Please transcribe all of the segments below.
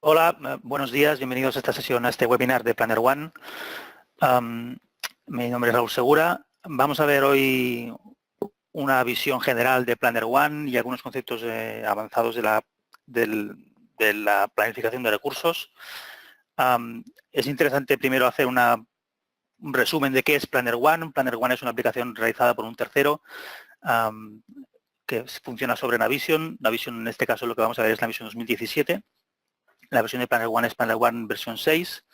Hola, buenos días, bienvenidos a esta sesión, a este webinar de Planner One. Mi nombre es Raúl Segura. Vamos a ver hoy una visión general de Planner One y algunos conceptos avanzados de la planificación de recursos. Es interesante primero hacer un resumen de qué es Planner One. Planner One es una aplicación realizada por un tercero que funciona sobre Navision. Navision, en este caso, lo que vamos a ver es Navision 2017. La versión de Planner One es Planner One versión 6.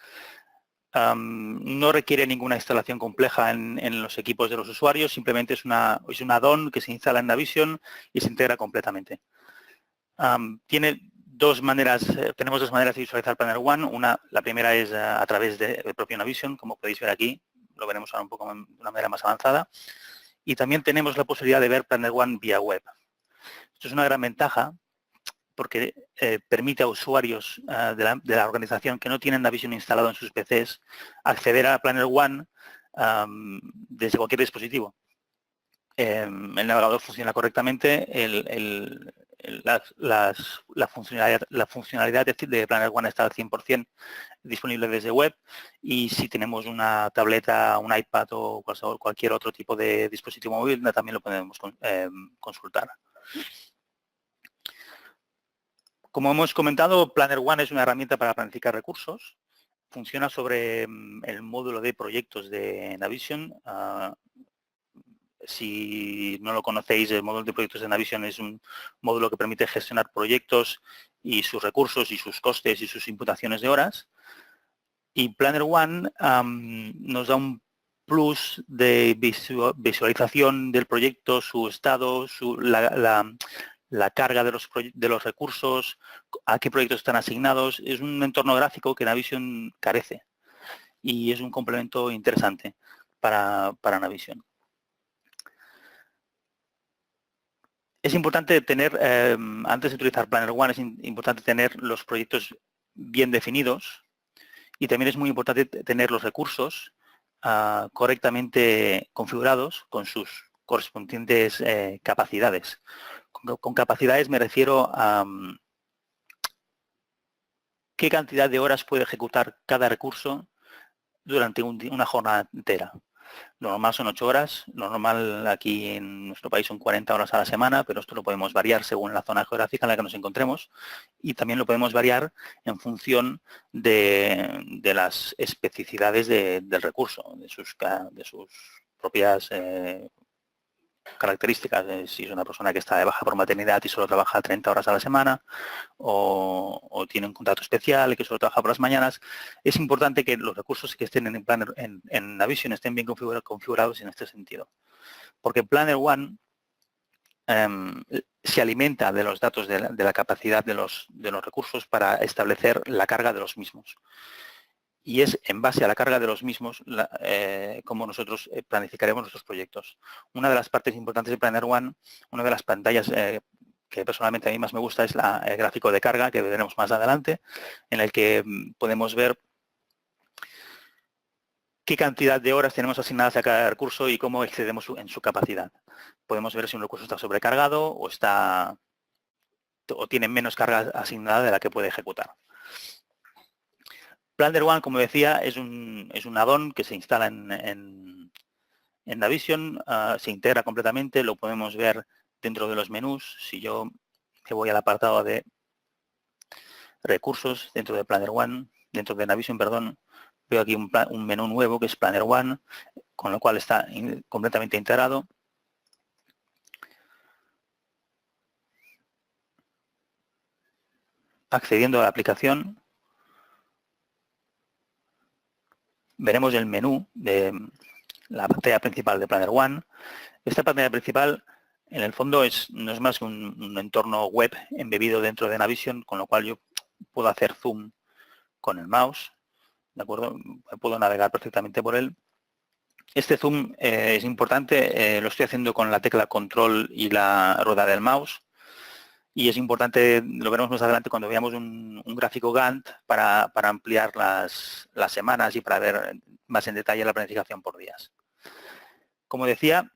No requiere ninguna instalación compleja en los equipos de los usuarios, simplemente es un add-on que se instala en Navision y se integra completamente. Tenemos dos maneras de visualizar Planner One. La primera es a través del propio Navision, como podéis ver aquí, lo veremos ahora un poco de una manera más avanzada. Y también tenemos la posibilidad de ver Planner One vía web. Esto es una gran ventaja porque permite a usuarios de la organización que no tienen Navision instalado en sus PCs acceder a Planner One desde cualquier dispositivo. El navegador funciona correctamente, la funcionalidad de Planner One está al 100% disponible desde web, y si tenemos una tableta, un iPad o cualquier otro tipo de dispositivo móvil, también lo podemos consultar. Como hemos comentado, Planner One es una herramienta para planificar recursos. Funciona sobre el módulo de proyectos de Navision. Si no lo conocéis, el módulo de proyectos de Navision es un módulo que permite gestionar proyectos y sus recursos y sus costes y sus imputaciones de horas. Y Planner One nos da un plus de visualización del proyecto, su estado, la carga de los recursos, a qué proyectos están asignados. Es un entorno gráfico que Navision carece y es un complemento interesante para Navision. Es importante tener, antes de utilizar Planner One, es importante tener los proyectos bien definidos, y también es muy importante tener los recursos correctamente configurados con sus correspondientes capacidades. Con capacidades me refiero a qué cantidad de horas puede ejecutar cada recurso durante una jornada entera. Lo normal son 8 horas, lo normal aquí en nuestro país son 40 horas a la semana, pero esto lo podemos variar según la zona geográfica en la que nos encontremos, y también lo podemos variar en función de las especificidades del recurso, de sus propias características. Si es una persona que está de baja por maternidad y solo trabaja 30 horas a la semana, o tiene un contrato especial y que solo trabaja por las mañanas, es importante que los recursos que estén en Planner, en Navision, estén bien configurados en este sentido. Porque Planner One se alimenta de los datos de la capacidad de los recursos para establecer la carga de los mismos. Y es en base a la carga de los mismos como nosotros planificaremos nuestros proyectos. Una de las partes importantes de Planner One, una de las pantallas que personalmente a mí más me gusta, es el gráfico de carga, que veremos más adelante, en el que podemos ver qué cantidad de horas tenemos asignadas a cada recurso y cómo excedemos en su capacidad. Podemos ver si un recurso está sobrecargado o tiene menos carga asignada de la que puede ejecutar. Planner One, como decía, es un add-on que se instala en Navision, se integra completamente, lo podemos ver dentro de los menús. Si yo me voy al apartado de recursos dentro de Planner One, dentro de Navision, perdón, veo aquí un menú nuevo que es Planner One, con lo cual está completamente integrado. Accediendo a la aplicación, veremos el menú de la pantalla principal de Planner One. Esta pantalla principal, en el fondo, no es más que un entorno web embebido dentro de Navision, con lo cual yo puedo hacer zoom con el mouse, ¿de acuerdo? Puedo navegar perfectamente por él. Este zoom es importante, lo estoy haciendo con la tecla control y la rueda del mouse, y es importante, lo veremos más adelante cuando veamos un gráfico Gantt para ampliar las semanas y para ver más en detalle la planificación por días. Como decía,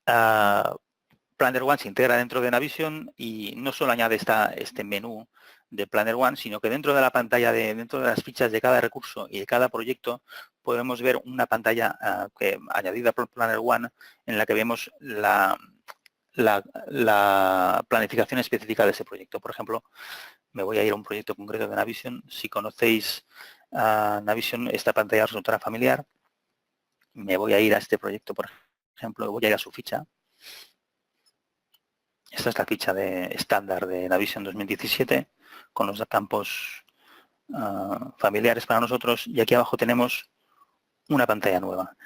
Planner One se integra dentro de Navision y no solo añade este menú de Planner One, sino que dentro de la pantalla, dentro de las fichas de cada recurso y de cada proyecto, podemos ver una pantalla añadida por Planner One en la que vemos la planificación específica de ese proyecto. Por ejemplo, me voy a ir a un proyecto concreto de Navision. Si conocéis Navision, esta pantalla resultará familiar. Me voy a ir a este proyecto, por ejemplo, voy a ir a su ficha. Esta es la ficha de estándar de Navision 2017 con los campos familiares para nosotros, y aquí abajo tenemos una pantalla nueva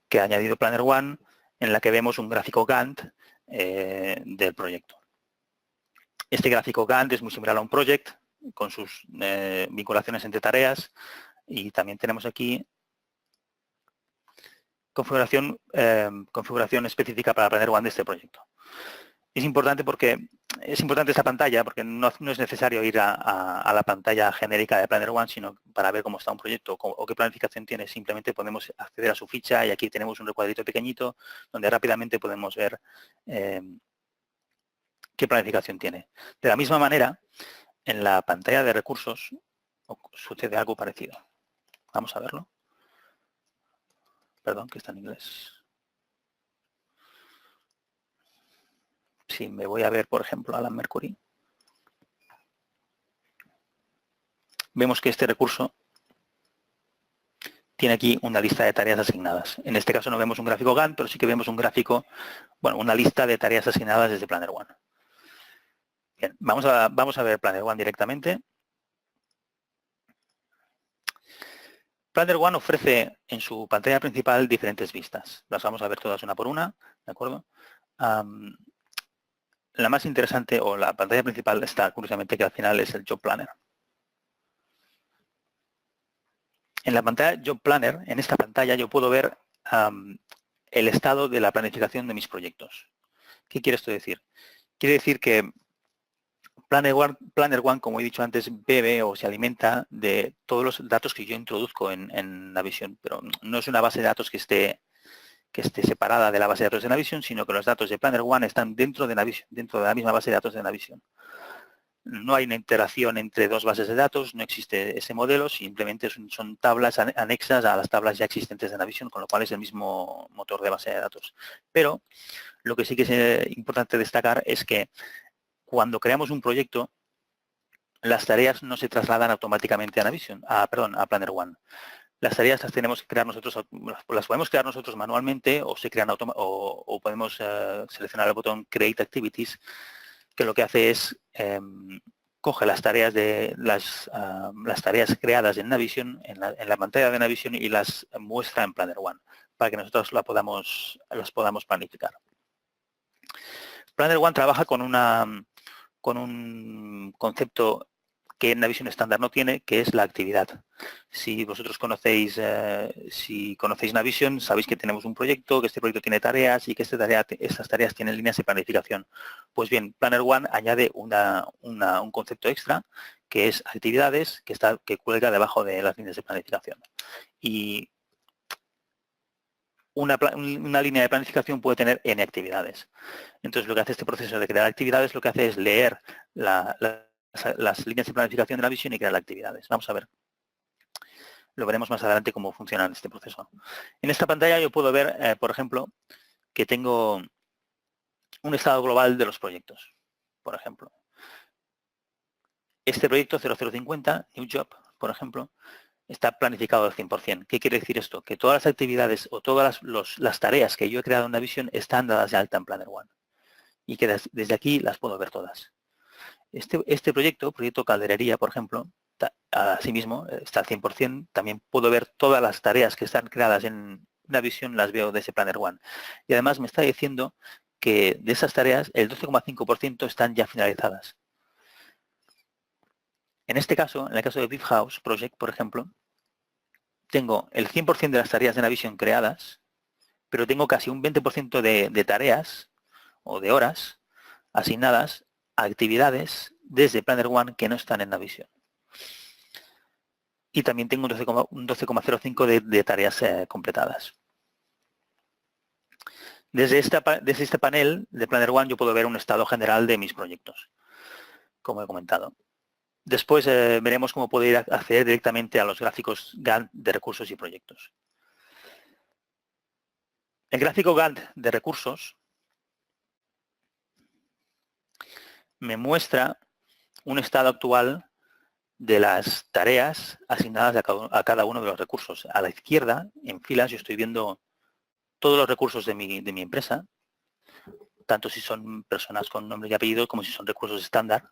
que ha añadido Planner One, en la que vemos un gráfico Gantt del proyecto. Este gráfico Gantt es muy similar a un project con sus vinculaciones entre tareas, y también tenemos aquí configuración específica para Planner One de este proyecto. Es importante esta pantalla porque no es necesario ir a la pantalla genérica de Planner One, sino para ver cómo está un proyecto o qué planificación tiene. Simplemente podemos acceder a su ficha y aquí tenemos un recuadrito pequeñito donde rápidamente podemos ver qué planificación tiene. De la misma manera, en la pantalla de recursos sucede algo parecido. Vamos a verlo. Perdón, que está en inglés. Si me voy a ver, por ejemplo, Alan Mercury, vemos que este recurso tiene aquí una lista de tareas asignadas. En este caso no vemos un gráfico Gantt, pero sí que vemos un gráfico, bueno, una lista de tareas asignadas desde Planner One. Bien, vamos a ver Planner One directamente. Planner One ofrece en su pantalla principal diferentes vistas. Las vamos a ver todas una por una, ¿de acuerdo? La más interesante, o la pantalla principal, está curiosamente que al final es el Job Planner. En la pantalla Job Planner, en esta pantalla, yo puedo ver el estado de la planificación de mis proyectos. ¿Qué quiere esto decir? Quiere decir que Planner One, como he dicho antes, bebe o se alimenta de todos los datos que yo introduzco en Navision, pero no es una base de datos que esté separada de la base de datos de Navision, sino que los datos de Planner One están dentro de Navision, dentro de la misma base de datos de Navision. No hay una interacción entre dos bases de datos, no existe ese modelo, simplemente son tablas anexas a las tablas ya existentes de Navision, con lo cual es el mismo motor de base de datos. Pero lo que sí que es importante destacar es que cuando creamos un proyecto, las tareas no se trasladan automáticamente a Navision, a Planner One. Las tareas las tenemos que crear nosotros, las podemos crear nosotros manualmente, o se crean o podemos seleccionar el botón Create Activities, que lo que hace es coge las tareas creadas en Navision, en la pantalla de Navision, y las muestra en Planner One para que nosotros las podamos planificar. Planner One trabaja con un concepto que en Navision estándar no tiene, que es la actividad. Si vosotros conocéis Navision, sabéis que tenemos un proyecto, que este proyecto tiene tareas y que estas tareas tienen líneas de planificación. Pues bien, Planner One añade un concepto extra, que es actividades, que cuelga debajo de las líneas de planificación. Y una línea de planificación puede tener N actividades. Entonces, lo que hace este proceso de crear actividades, lo que hace es leer las líneas de planificación de Navision y crear actividades. Vamos a ver. Lo veremos más adelante cómo funciona este proceso. En esta pantalla yo puedo ver, por ejemplo, que tengo un estado global de los proyectos. Por ejemplo, este proyecto 0050, New Job, por ejemplo, está planificado al 100%. ¿Qué quiere decir esto? Que todas las actividades o todas las tareas que yo he creado en Navision están dadas de alta en Planner One. Y que desde aquí las puedo ver todas. Este proyecto Calderería, por ejemplo, asimismo está al 100%. También puedo ver todas las tareas que están creadas en Navision, las veo desde Planner One. Y además me está diciendo que de esas tareas el 12,5% están ya finalizadas. En este caso, en el caso de Beef House Project, por ejemplo, tengo el 100% de las tareas de Navision creadas, pero tengo casi un 20% de tareas o de horas asignadas a actividades desde Planner One que no están en Navision. Y también tengo un 12,05 de tareas completadas. Desde este panel de Planner One yo puedo ver un estado general de mis proyectos, como he comentado. Después veremos cómo poder acceder directamente a los gráficos Gantt de recursos y proyectos. El gráfico Gantt de recursos me muestra un estado actual de las tareas asignadas a cada uno de los recursos. A la izquierda, en filas, yo estoy viendo todos los recursos de mi empresa, tanto si son personas con nombre y apellido como si son recursos estándar.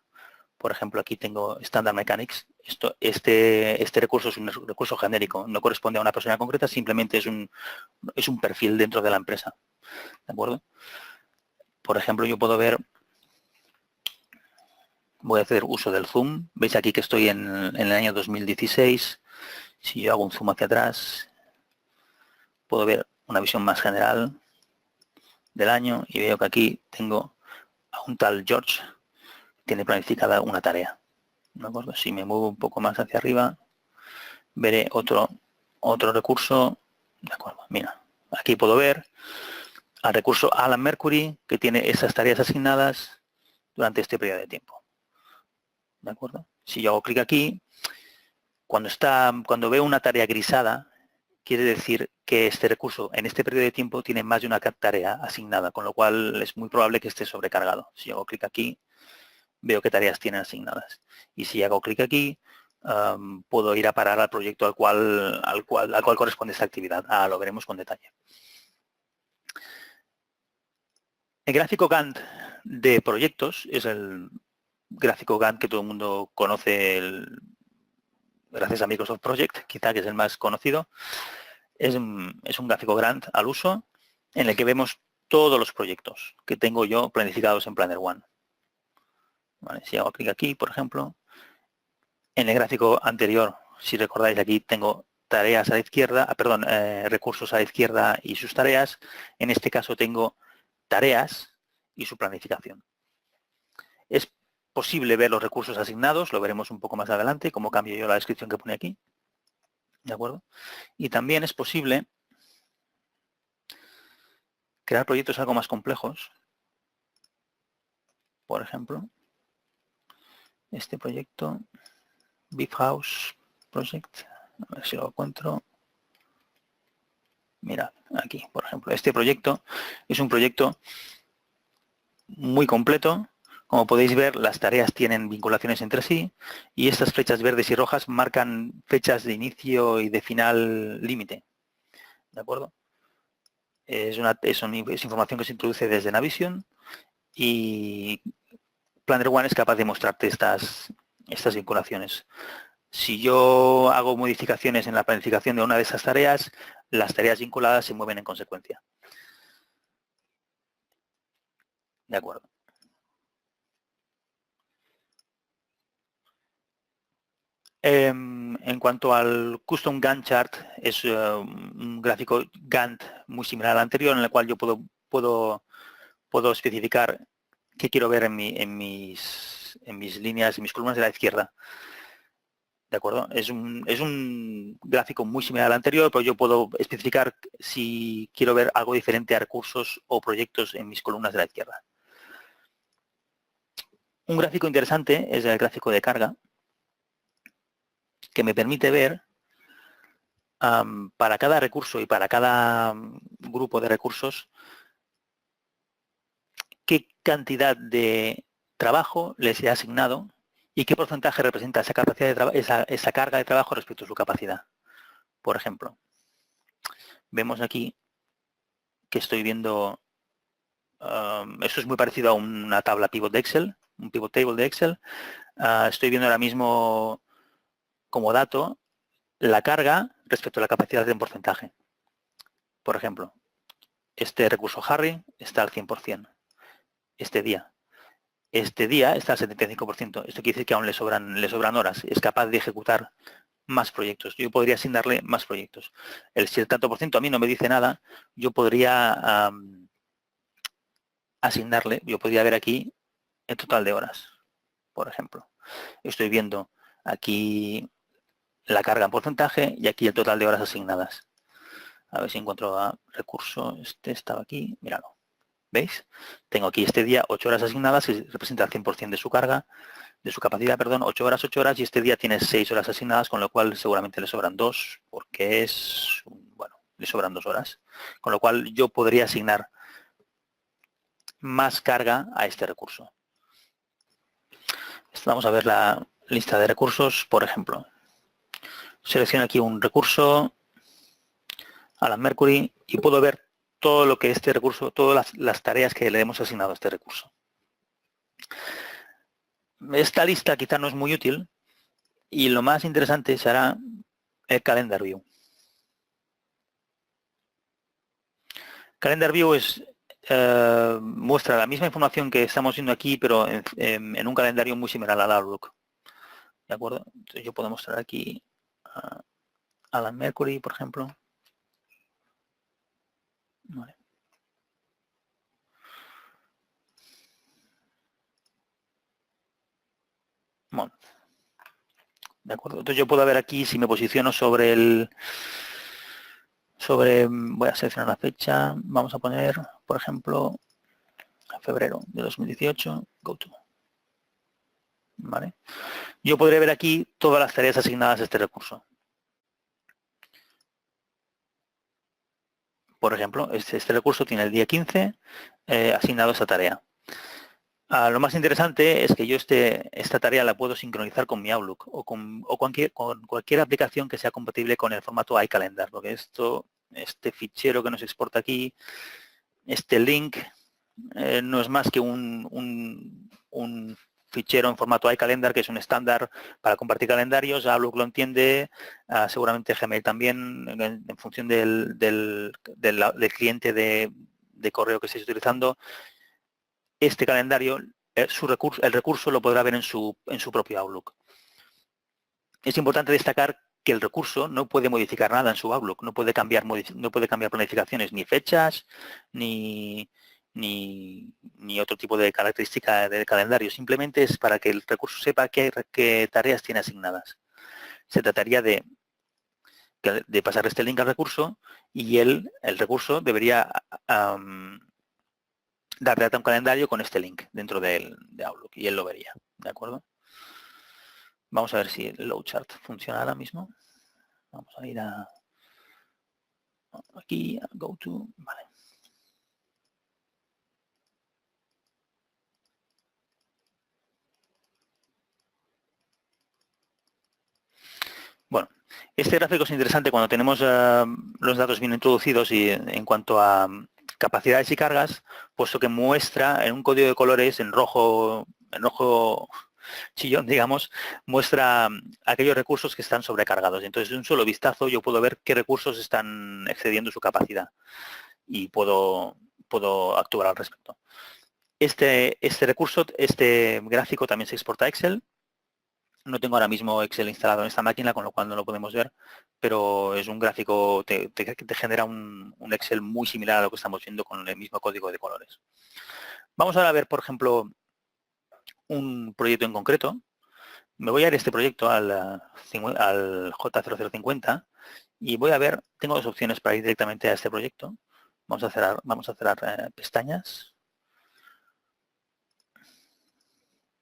Por ejemplo, aquí tengo Standard Mechanics. Este recurso es un recurso genérico, no corresponde a una persona concreta, simplemente es un perfil dentro de la empresa. ¿De acuerdo? Por ejemplo, yo puedo ver, voy a hacer uso del zoom. Veis aquí que estoy en el año 2016. Si yo hago un zoom hacia atrás, puedo ver una visión más general del año y veo que aquí tengo a un tal George, tiene planificada una tarea. ¿De acuerdo? Si me muevo un poco más hacia arriba, veré otro recurso. De acuerdo, mira, aquí puedo ver al recurso Alan Mercury, que tiene esas tareas asignadas durante este periodo de tiempo. ¿De acuerdo? Si yo hago clic aquí, cuando veo una tarea grisada, quiere decir que este recurso en este periodo de tiempo tiene más de una tarea asignada, con lo cual es muy probable que esté sobrecargado. Si hago clic aquí, veo qué tareas tienen asignadas. Y si hago clic aquí, puedo ir a parar al proyecto al cual corresponde esta actividad. Lo veremos con detalle. El gráfico Gantt de proyectos es el gráfico Gantt que todo el mundo conoce gracias a Microsoft Project, quizá que es el más conocido. Es un gráfico Gantt al uso en el que vemos todos los proyectos que tengo yo planificados en Planner One. ¿Vale? Si hago clic aquí, por ejemplo, en el gráfico anterior, si recordáis, aquí tengo tareas a la izquierda, recursos a la izquierda y sus tareas. En este caso tengo tareas y su planificación. Es posible ver los recursos asignados, lo veremos un poco más adelante, cómo cambio yo la descripción que pone aquí. ¿De acuerdo? Y también es posible crear proyectos algo más complejos. Por ejemplo, este proyecto, Beef House Project, a ver si lo encuentro. Mirad, aquí, por ejemplo, este proyecto es un proyecto muy completo. Como podéis ver, las tareas tienen vinculaciones entre sí y estas flechas verdes y rojas marcan fechas de inicio y de final límite. ¿De acuerdo? Es información que se introduce desde Navision y Planner One es capaz de mostrarte estas vinculaciones. Si yo hago modificaciones en la planificación de una de esas tareas, las tareas vinculadas se mueven en consecuencia. De acuerdo. En cuanto al Custom Gantt Chart, es un gráfico Gantt muy similar al anterior, en el cual yo puedo especificar qué quiero ver en mis líneas, en mis columnas de la izquierda. ¿De acuerdo? Es un gráfico muy similar al anterior, pero yo puedo especificar si quiero ver algo diferente a recursos o proyectos en mis columnas de la izquierda. Un gráfico interesante es el gráfico de carga, que me permite ver para cada recurso y para cada grupo de recursos qué cantidad de trabajo les he asignado y qué porcentaje representa esa capacidad de esa carga de trabajo respecto a su capacidad. Por ejemplo, vemos aquí que estoy viendo, esto es muy parecido a una tabla pivot de Excel, un pivot table de Excel. Estoy viendo ahora mismo como dato la carga respecto a la capacidad de un porcentaje. Por ejemplo, este recurso Harry está al 100% este día. Este día está al 75%. Esto quiere decir que aún le sobran horas. Es capaz de ejecutar más proyectos. Yo podría asignarle más proyectos. Si el tanto por ciento a mí no me dice nada, yo podría asignarle, yo podría ver aquí el total de horas, por ejemplo. Estoy viendo aquí la carga en porcentaje y aquí el total de horas asignadas. A ver si encuentro recurso. Este estaba aquí, míralo. ¿Veis? Tengo aquí este día 8 horas asignadas, que representa el 100% de su carga, de su capacidad, perdón, 8 horas, y este día tiene 6 horas asignadas, con lo cual seguramente le sobran 2, porque es, bueno, le sobran 2 horas. Con lo cual yo podría asignar más carga a este recurso. Vamos a ver la lista de recursos, por ejemplo. Selecciono aquí un recurso, Alan Mercury, y puedo ver todo lo que este recurso, todas las tareas que le hemos asignado a este recurso. Esta lista quizá no es muy útil y lo más interesante será el Calendar View. Calendar View muestra la misma información que estamos viendo aquí, pero en un calendario muy similar al Outlook. ¿De acuerdo? Entonces yo puedo mostrar aquí a Alan Mercury, por ejemplo. Vale. Bueno. ¿De acuerdo? Entonces yo puedo ver aquí si me posiciono sobre voy a seleccionar la fecha, vamos a poner, por ejemplo, febrero de 2018, go to. ¿Vale? Yo podré ver aquí todas las tareas asignadas a este recurso. Por ejemplo, este recurso tiene el día 15 asignado a esta tarea. Lo más interesante es que yo esta tarea la puedo sincronizar con mi Outlook o con cualquier aplicación que sea compatible con el formato iCalendar, porque este fichero que nos exporta aquí, este link, no es más que un fichero en formato iCalendar, que es un estándar para compartir calendarios. Outlook lo entiende, seguramente Gmail también, en función del cliente de correo que estéis utilizando. Este calendario, el recurso lo podrá ver en su propio Outlook. Es importante destacar que el recurso no puede modificar nada en su Outlook, no puede cambiar planificaciones, ni fechas, ni otro tipo de característica del calendario. Simplemente es para que el recurso sepa qué tareas tiene asignadas. Se trataría de pasar este link al recurso y el recurso debería dar de alta un calendario con este link dentro de Outlook y él lo vería, ¿de acuerdo? Vamos a ver si el load chart funciona ahora mismo. Vamos a ir aquí, a go to, vale. Bueno, este gráfico es interesante cuando tenemos los datos bien introducidos y en cuanto a capacidades y cargas, puesto que muestra en un código de colores en rojo chillón, digamos, muestra aquellos recursos que están sobrecargados. Entonces, de un solo vistazo yo puedo ver qué recursos están excediendo su capacidad y puedo actuar al respecto. Este gráfico también se exporta a Excel. No tengo ahora mismo Excel instalado en esta máquina, con lo cual no lo podemos ver, pero es un gráfico, te genera un Excel muy similar a lo que estamos viendo con el mismo código de colores. Vamos ahora a ver, por ejemplo, un proyecto en concreto. Me voy a ir a este proyecto, al J0050, y voy a ver, tengo dos opciones para ir directamente a este proyecto. Vamos a cerrar pestañas.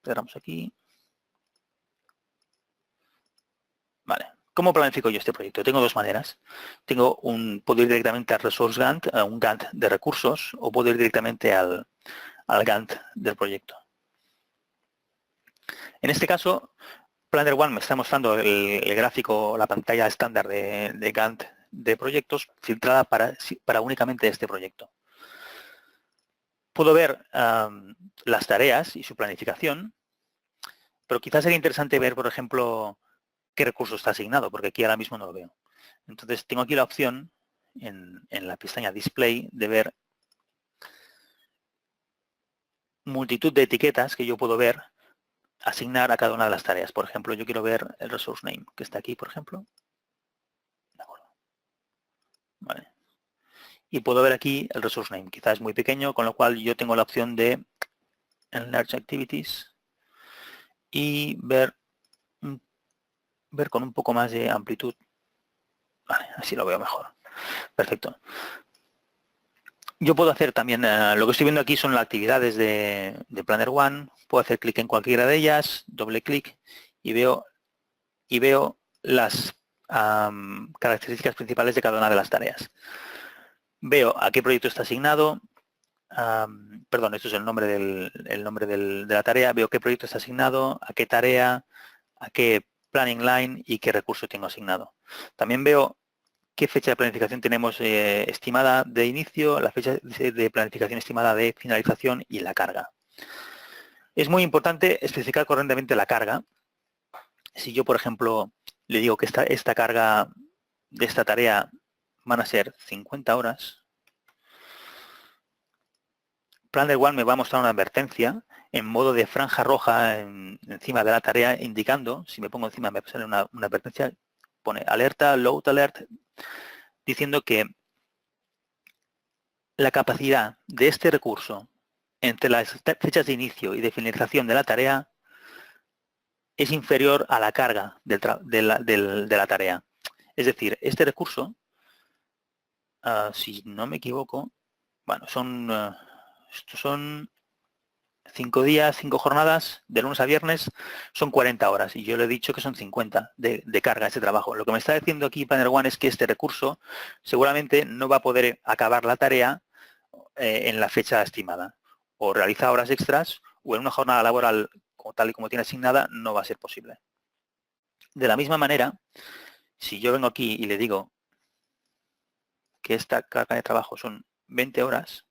Cerramos aquí. Vale. ¿Cómo planifico yo este proyecto? Tengo dos maneras. Puedo ir directamente al Resource Gantt, a un Gantt de recursos, o puedo ir directamente al Gantt del proyecto. En este caso, Planner One me está mostrando el gráfico, la pantalla estándar de Gantt de proyectos filtrada para únicamente este proyecto. Puedo ver las tareas y su planificación, pero quizás sería interesante ver, por ejemplo, qué recurso está asignado, porque aquí ahora mismo no lo veo. Entonces tengo aquí la opción en la pestaña Display de ver multitud de etiquetas que yo puedo ver, asignar a cada una de las tareas. Por ejemplo, yo quiero ver el resource name, que está aquí, por ejemplo. De acuerdo. Vale. Y puedo ver aquí el resource name. Quizás es muy pequeño, con lo cual yo tengo la opción de Enlarge Activities y ver con un poco más de amplitud. Vale, así lo veo mejor. Perfecto. Yo puedo hacer también, lo que estoy viendo aquí son las actividades de Planner One. Puedo hacer clic en cualquiera de ellas, doble clic y veo las características principales de cada una de las tareas. Veo a qué proyecto está asignado, perdón, esto es el nombre de la tarea, veo qué proyecto está asignado, a qué tarea, a qué planning line y qué recurso tengo asignado. También veo qué fecha de planificación tenemos estimada de inicio, la fecha de planificación estimada de finalización y la carga. Es muy importante especificar correctamente la carga. Si yo, por ejemplo, le digo que esta carga de esta tarea van a ser 50 horas, Planner One me va a mostrar una advertencia en modo de franja roja encima de la tarea, indicando, si me pongo encima me sale una advertencia, pone alerta, load alert, diciendo que la capacidad de este recurso entre las fechas de inicio y de finalización de la tarea es inferior a la carga de la tarea. Es decir, este recurso, si no me equivoco, bueno, estos son 5 días, 5 jornadas, de lunes a viernes, son 40 horas. Y yo le he dicho que son 50 de carga este trabajo. Lo que me está diciendo aquí Planner One es que este recurso seguramente no va a poder acabar la tarea en la fecha estimada. O realiza horas extras o en una jornada laboral como tal y como tiene asignada no va a ser posible. De la misma manera, si yo vengo aquí y le digo que esta carga de trabajo son 20 horas,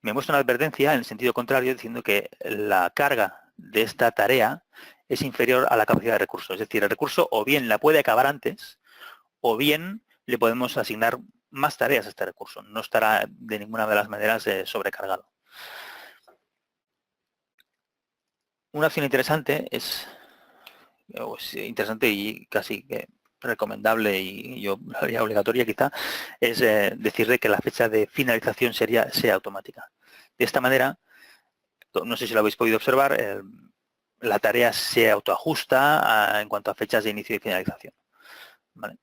me muestra una advertencia en el sentido contrario diciendo que la carga de esta tarea es inferior a la capacidad de recurso. Es decir, el recurso o bien la puede acabar antes o bien le podemos asignar más tareas a este recurso. No estará de ninguna de las maneras sobrecargado. Una opción interesante interesante y casi que recomendable y yo lo haría obligatoria quizá, es decirle que la fecha de finalización sea automática. De esta manera, no sé si lo habéis podido observar, la tarea se autoajusta en cuanto a fechas de inicio y finalización. ¿Vale?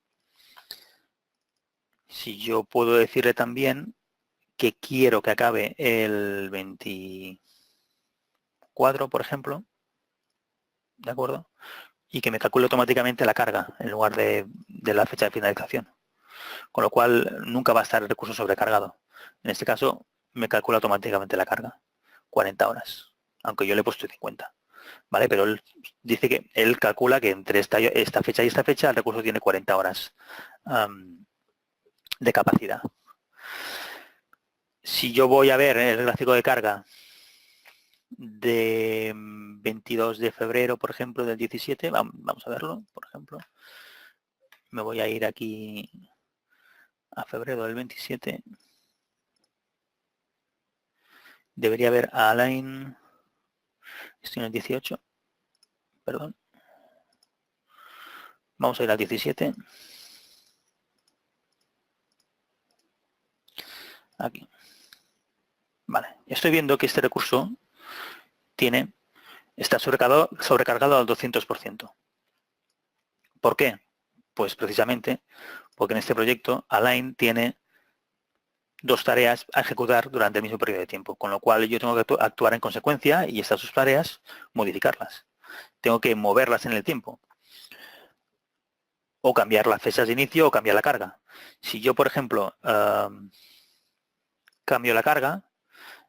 Si yo puedo decirle también que quiero que acabe el 24, por ejemplo, ¿de acuerdo? Y que me calcule automáticamente la carga en lugar de la fecha de finalización. Con lo cual nunca va a estar el recurso sobrecargado. En este caso me calcula automáticamente la carga, 40 horas, aunque yo le he puesto 50. ¿Vale? Pero él dice que él calcula que entre esta fecha y esta fecha el recurso tiene 40 horas de capacidad. Si yo voy a ver el gráfico de carga de 22 de febrero, por ejemplo, del 17, vamos a verlo, por ejemplo. Me voy a ir aquí a febrero del 27. Debería haber a Align, estoy en el 18, perdón. Vamos a ir al 17. Aquí. Vale, estoy viendo que este recurso está sobrecargado al 200%. ¿Por qué? Pues precisamente porque en este proyecto Align tiene 2 tareas a ejecutar durante el mismo periodo de tiempo, con lo cual yo tengo que actuar en consecuencia y estas 2 tareas modificarlas. Tengo que moverlas en el tiempo. O cambiar las fechas de inicio o cambiar la carga. Si yo, por ejemplo, cambio la carga,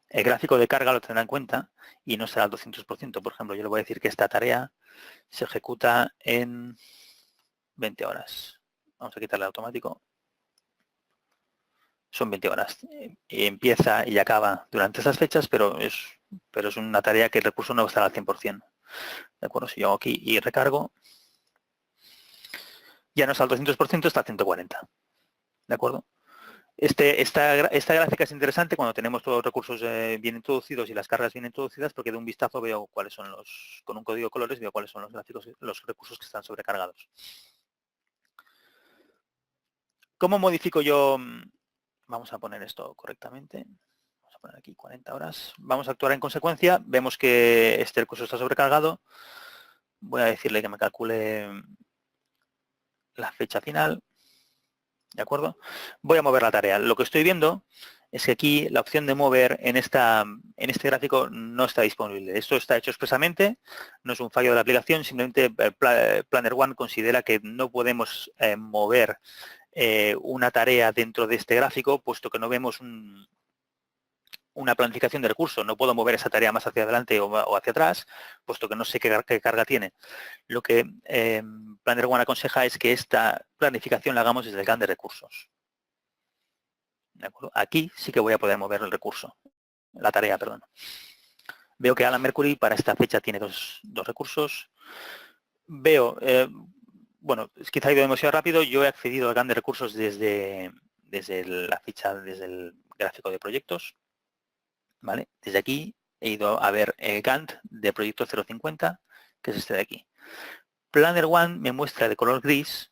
el gráfico de carga lo tendrá en cuenta y no será al 200%. Por ejemplo, yo le voy a decir que esta tarea se ejecuta en 20 horas. Vamos a quitarle automático. Son 20 horas. Empieza y acaba durante esas fechas, pero es una tarea que el recurso no va a estar al 100%. ¿De acuerdo? Si yo hago aquí y recargo, ya no está al 200%, está al 140. ¿De acuerdo? Esta gráfica es interesante cuando tenemos todos los recursos bien introducidos y las cargas bien introducidas, porque de un vistazo veo cuáles son con un código de colores, veo cuáles son los recursos que están sobrecargados. ¿Cómo modifico yo? Vamos a poner esto correctamente. Vamos a poner aquí 40 horas. Vamos a actuar en consecuencia. Vemos que este recurso está sobrecargado. Voy a decirle que me calcule la fecha final. ¿De acuerdo? Voy a mover la tarea. Lo que estoy viendo es que aquí la opción de mover en este gráfico no está disponible. Esto está hecho expresamente, no es un fallo de la aplicación, simplemente Planner One considera que no podemos mover una tarea dentro de este gráfico, puesto que no vemos una planificación de recursos. No puedo mover esa tarea más hacia adelante o hacia atrás, puesto que no sé qué carga tiene. Lo que Planner One aconseja es que esta planificación la hagamos desde el GAN de recursos. ¿De acuerdo? Aquí sí que voy a poder mover el recurso, la tarea, perdón. Veo que Alan Mercury para esta fecha tiene dos recursos. Veo, bueno, quizá ha ido demasiado rápido, yo he accedido al GAN de recursos desde la ficha, desde el gráfico de proyectos. ¿Vale? Desde aquí he ido a ver el Gantt de proyecto 050, que es este de aquí. Planner One me muestra de color gris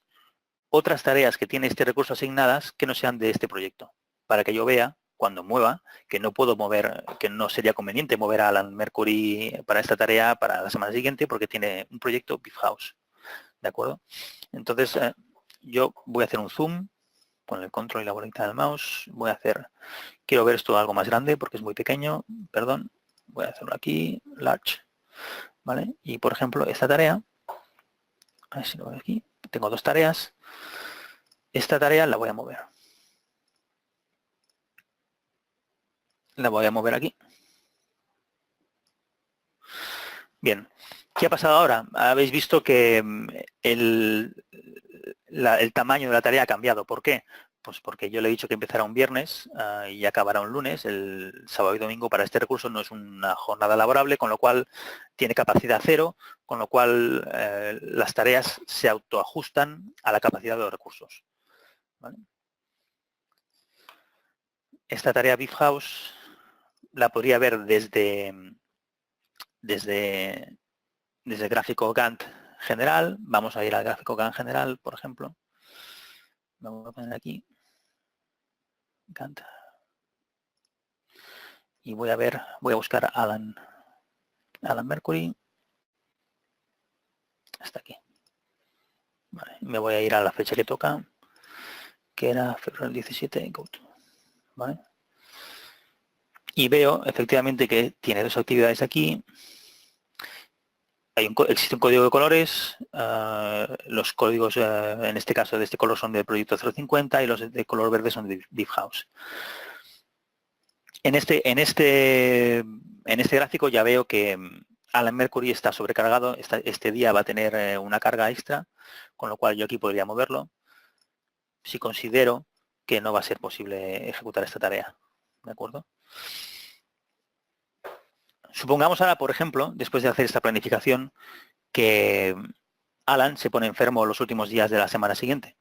otras tareas que tiene este recurso asignadas que no sean de este proyecto, para que yo vea cuando mueva que no puedo mover, que no sería conveniente mover a Alan Mercury para esta tarea para la semana siguiente porque tiene un proyecto BeefHouse. ¿De acuerdo? Entonces yo voy a hacer un zoom con el control y la bolita del mouse. Voy a hacer, quiero ver esto algo más grande porque es muy pequeño, perdón. Voy a hacerlo aquí, large, ¿vale? Y por ejemplo, esta tarea, a ver si lo veo aquí, tengo dos tareas. Esta tarea la voy a mover. La voy a mover aquí. Bien, ¿qué ha pasado ahora? Habéis visto que el tamaño de la tarea ha cambiado. ¿Por qué? Pues porque yo le he dicho que empezará un viernes y acabará un lunes. El sábado y domingo para este recurso no es una jornada laborable, con lo cual tiene capacidad cero, con lo cual las tareas se autoajustan a la capacidad de los recursos. ¿Vale? Esta tarea BeefHouse la podría ver desde el gráfico Gantt general. Vamos a ir al gráfico Gantt general, por ejemplo. Vamos a poner aquí Gantt. Y voy a buscar Alan Mercury. Hasta aquí. Vale, me voy a ir a la fecha que toca, que era febrero 17, go to. ¿Vale? Y veo efectivamente que tiene dos actividades aquí. Existe un código de colores, los códigos en este caso de este color son del proyecto 050 y los de color verde son de BeefHouse. En este gráfico ya veo que Alan Mercury está sobrecargado, este día va a tener una carga extra, con lo cual yo aquí podría moverlo si considero que no va a ser posible ejecutar esta tarea. ¿De acuerdo? Supongamos ahora, por ejemplo, después de hacer esta planificación, que Alan se pone enfermo los últimos días de la semana siguiente.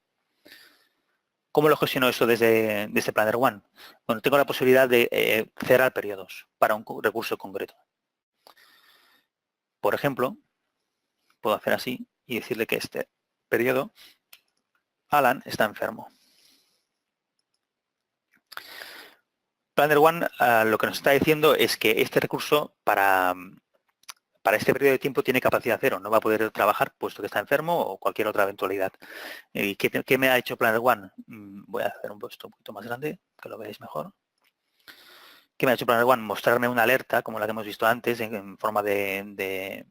¿Cómo lo gestiono eso desde Planner One? Bueno, tengo la posibilidad de cerrar periodos para un recurso concreto. Por ejemplo, puedo hacer así y decirle que este periodo Alan está enfermo. Planner One lo que nos está diciendo es que este recurso para este periodo de tiempo tiene capacidad cero, no va a poder trabajar puesto que está enfermo o cualquier otra eventualidad. ¿Y qué me ha hecho Planner One? Voy a hacer un poquito más grande, que lo veáis mejor. ¿Qué me ha hecho Planner One? Mostrarme una alerta, como la que hemos visto antes, en forma de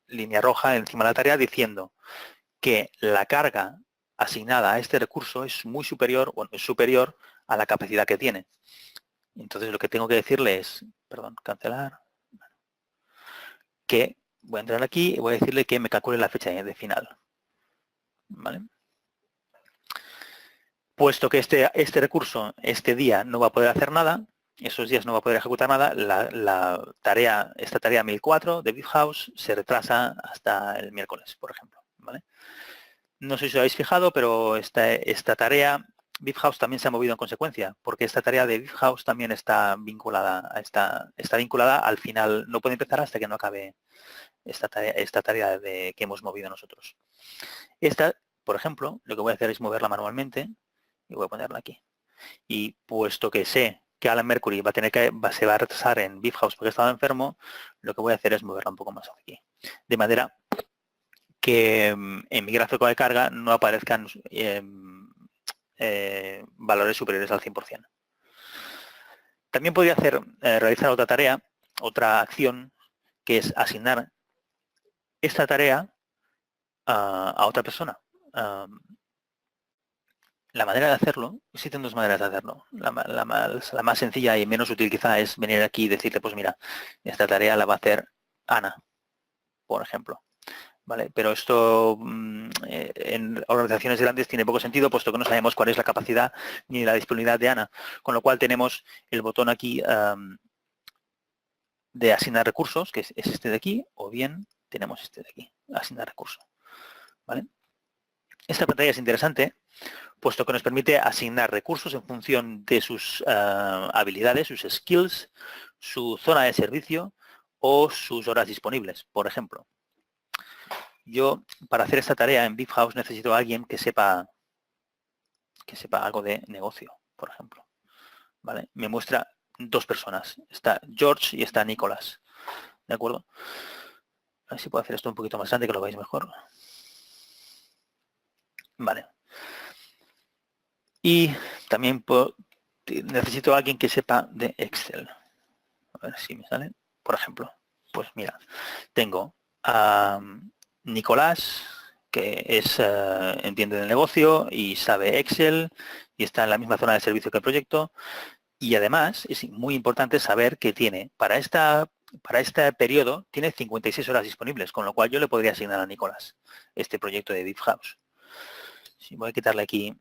línea roja encima de la tarea, diciendo que la carga asignada a este recurso es muy superior, bueno, es superior a la capacidad que tiene. Entonces lo que tengo que decirle es, perdón, cancelar, que voy a entrar aquí y voy a decirle que me calcule la fecha de final. ¿Vale? Puesto que este recurso, este día, no va a poder hacer nada, esos días no va a poder ejecutar nada, esta tarea 1004 de BeefHouse se retrasa hasta el miércoles, por ejemplo. ¿Vale? No sé si os habéis fijado, pero esta tarea BeefHouse también se ha movido en consecuencia, porque esta tarea de BeefHouse también está vinculada está vinculada al final, no puede empezar hasta que no acabe esta tarea que hemos movido nosotros. Esta, por ejemplo, lo que voy a hacer es moverla manualmente y voy a ponerla aquí. Y puesto que sé que Alan Mercury se va a retrasar en BeefHouse porque estaba enfermo, lo que voy a hacer es moverla un poco más aquí. De manera que en mi gráfico de carga no aparezcan valores superiores al 100%. También podría realizar otra tarea, otra acción, que es asignar esta tarea a otra persona. La manera de hacerlo, existen dos maneras de hacerlo. La más sencilla y menos útil quizá es venir aquí y decirle, pues mira, esta tarea la va a hacer Ana, por ejemplo. ¿Vale? Pero esto en organizaciones grandes tiene poco sentido, puesto que no sabemos cuál es la capacidad ni la disponibilidad de Ana. Con lo cual tenemos el botón aquí de asignar recursos, que es este de aquí, o bien tenemos este de aquí, asignar recursos. ¿Vale? Esta pantalla es interesante, puesto que nos permite asignar recursos en función de sus habilidades, sus skills, su zona de servicio o sus horas disponibles, por ejemplo. Yo, para hacer esta tarea en BeefHouse, necesito a alguien que sepa algo de negocio, por ejemplo. ¿Vale? Me muestra dos personas. Está George y está Nicolás. ¿De acuerdo? A ver si puedo hacer esto un poquito más grande, que lo veáis mejor. Vale. Y también necesito a alguien que sepa de Excel. A ver si me sale. Por ejemplo, pues mira, tengo a Nicolás, que entiende del negocio y sabe Excel y está en la misma zona de servicio que el proyecto. Y además es muy importante saber que tiene, para este periodo, tiene 56 horas disponibles, con lo cual yo le podría asignar a Nicolás este proyecto de BeefHouse. Sí, voy a quitarle aquí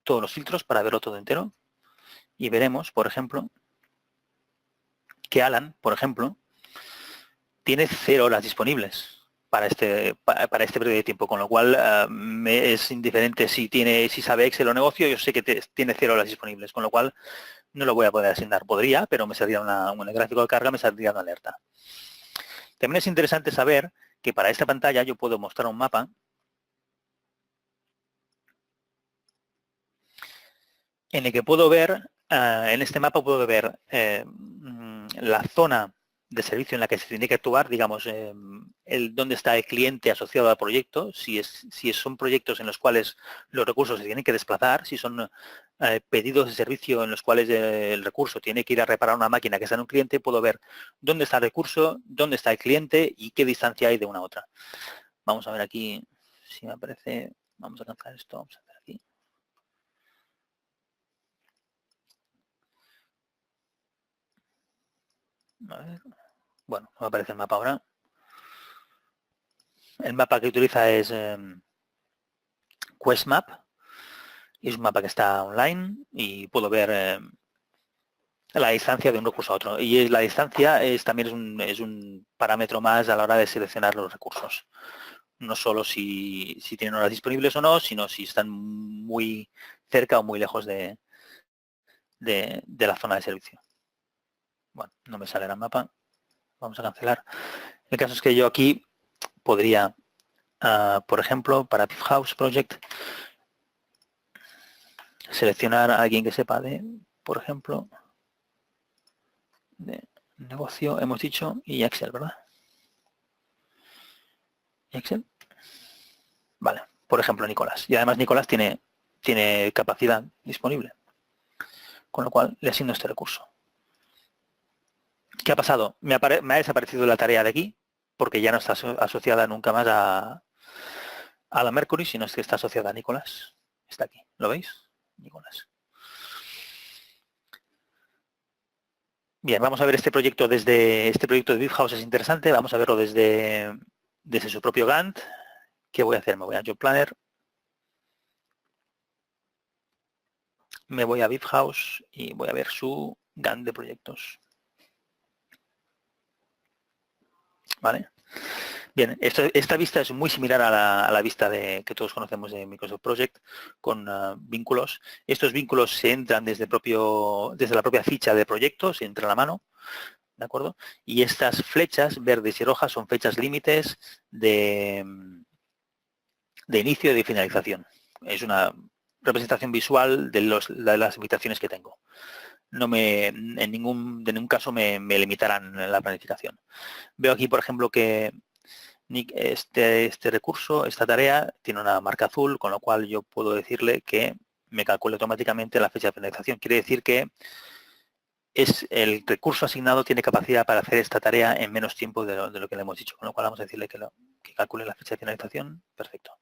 todos los filtros para verlo todo entero. Y veremos, por ejemplo, que Alan, por ejemplo, tiene 0 horas disponibles para este periodo de tiempo, con lo cual me es indiferente si sabe Excel o negocio, yo sé que tiene 0 horas disponibles, con lo cual no lo voy a poder asignar. Podría, pero me saldría en el gráfico de carga me saldría una alerta. También es interesante saber que para esta pantalla yo puedo mostrar un mapa en el que puedo ver, en este mapa puedo ver la zona de servicio en la que se tiene que actuar, digamos, dónde está el cliente asociado al proyecto, si son proyectos en los cuales los recursos se tienen que desplazar, si son pedidos de servicio en los cuales el recurso tiene que ir a reparar una máquina que está en un cliente, puedo ver dónde está el recurso, dónde está el cliente y qué distancia hay de una a otra. Vamos a ver aquí si me aparece, vamos a cancelar esto, vamos a hacer aquí. A ver. Bueno, me aparece el mapa ahora. El mapa que utiliza es QuestMap. Es un mapa que está online y puedo ver la distancia de un recurso a otro. Y la distancia también es un parámetro más a la hora de seleccionar los recursos. No solo si tienen horas disponibles o no, sino si están muy cerca o muy lejos de la zona de servicio. Bueno, no me sale el mapa. Vamos a cancelar. El caso es que yo aquí podría, por ejemplo, para BeefHouse Project, seleccionar a alguien que sepa de, por ejemplo, de negocio, hemos dicho, y Excel, ¿verdad? Excel. Vale, por ejemplo, Nicolás. Y además Nicolás tiene capacidad disponible. Con lo cual le asigno este recurso. ¿Qué ha pasado? Me ha desaparecido la tarea de aquí, porque ya no está asociada nunca más a la Mercury, sino es que está asociada a Nicolás. Está aquí, ¿lo veis? Nicolás. Bien, vamos a ver este proyecto de BeefHouse, es interesante. Vamos a verlo desde su propio Gantt. ¿Qué voy a hacer? Me voy a Job Planner. Me voy a BeefHouse y voy a ver su Gantt de proyectos. ¿Vale? Bien, esta vista es muy similar a la vista que todos conocemos de Microsoft Project, con vínculos. Estos vínculos se entran desde la propia ficha de proyecto, se entra a la mano, ¿de acuerdo? Y estas flechas verdes y rojas son fechas límites de inicio y de finalización. Es una representación visual de las limitaciones que tengo. No en ningún caso me limitarán la planificación. Veo aquí, por ejemplo, que Este recurso, esta tarea, tiene una marca azul, con lo cual yo puedo decirle que me calcule automáticamente la fecha de finalización. Quiere decir que el recurso asignado tiene capacidad para hacer esta tarea en menos tiempo de lo que le hemos dicho, con lo cual vamos a decirle que calcule la fecha de finalización. Perfecto.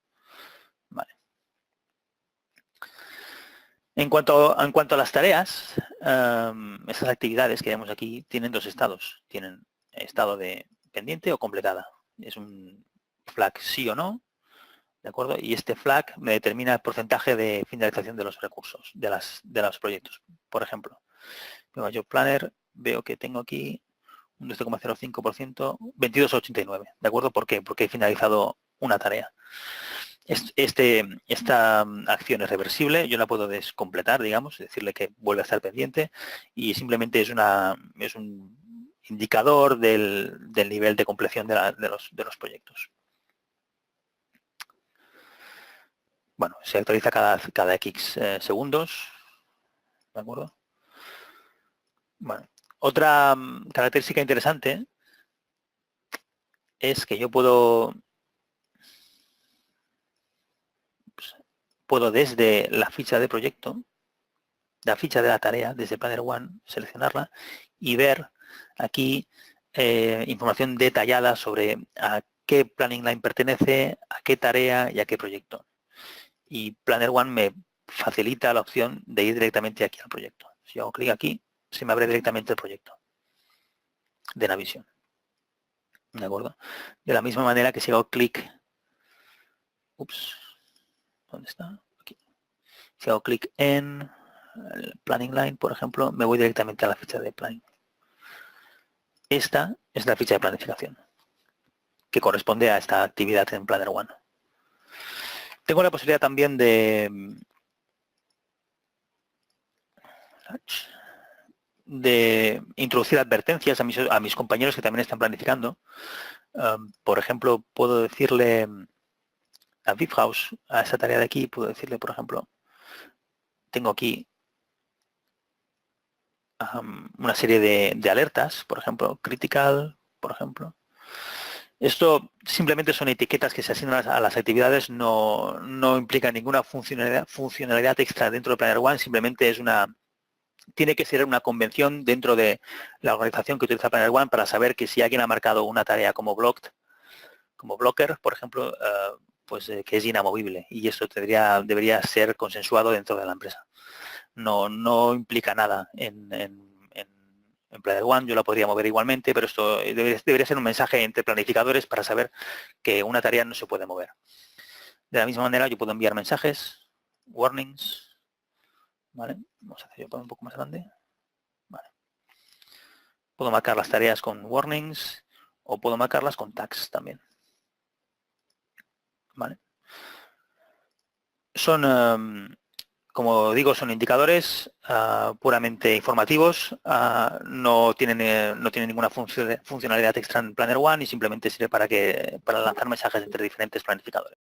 Vale. En cuanto a las tareas, esas actividades que vemos aquí tienen dos estados. Tienen estado de pendiente o completada. Es un flag sí o no, ¿de acuerdo? Y este flag me determina el porcentaje de finalización de los recursos, de los proyectos. Por ejemplo, yo Planner veo que tengo aquí un 12,05%, 22,89, ¿de acuerdo? ¿Por qué? Porque he finalizado una tarea. Esta acción es reversible, yo la puedo descompletar, digamos, decirle que vuelve a estar pendiente y simplemente es un indicador del nivel de compleción de los proyectos. Bueno, se actualiza cada X segundos, ¿de acuerdo? Bueno, otra característica interesante es que yo puedo desde la ficha de proyecto, la ficha de la tarea, desde Planner One, seleccionarla y ver aquí información detallada sobre a qué planning line pertenece, a qué tarea y a qué proyecto. Y Planner One me facilita la opción de ir directamente aquí al proyecto. Si hago clic aquí, se me abre directamente el proyecto de Navision. ¿De acuerdo? De la misma manera que si hago clic, ¿dónde está? Aquí. Si hago clic en el Planning Line, por ejemplo, me voy directamente a la ficha de Planning. Esta es la ficha de planificación, que corresponde a esta actividad en Planner One. Tengo la posibilidad también de introducir advertencias a mis compañeros que también están planificando. Por ejemplo, puedo decirle a VipHouse, a esa tarea de aquí, puedo decirle, por ejemplo, tengo aquí una serie de alertas, por ejemplo, critical, por ejemplo. Esto simplemente son etiquetas que se asignan a las actividades, no implica ninguna funcionalidad extra dentro de Planner One, simplemente tiene que ser una convención dentro de la organización que utiliza Planner One para saber que si alguien ha marcado una tarea como blocker, por ejemplo, pues que es inamovible, y esto debería ser consensuado dentro de la empresa. No implica nada en Planner One, yo la podría mover igualmente, pero esto debería ser un mensaje entre planificadores para saber que una tarea no se puede mover. De la misma manera yo puedo enviar mensajes, warnings, ¿vale? Vamos a hacerlo un poco más grande. Vale. Puedo marcar las tareas con warnings o puedo marcarlas con tags también. ¿Vale? Como digo, son indicadores puramente informativos, no tienen ninguna funcionalidad extra en Planner One y simplemente sirve para lanzar mensajes entre diferentes planificadores.